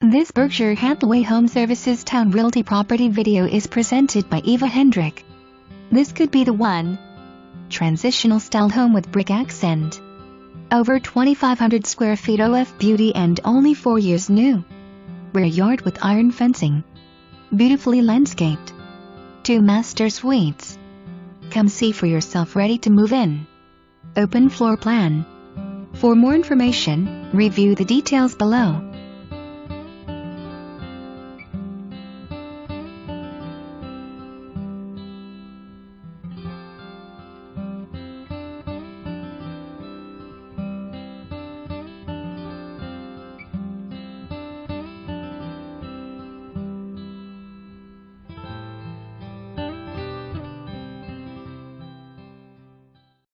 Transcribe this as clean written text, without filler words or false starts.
This Berkshire Hathaway Home Services Towne Realty property video is presented by Eva Hendrick. This could be the one. Transitional style home with brick accent. Over 2,500 square feet OF beauty and only 4 years new. Rear yard with iron fencing. Beautifully landscaped. 2 master suites. Come see for yourself, ready to move in. Open floor plan. For more information, review the details below.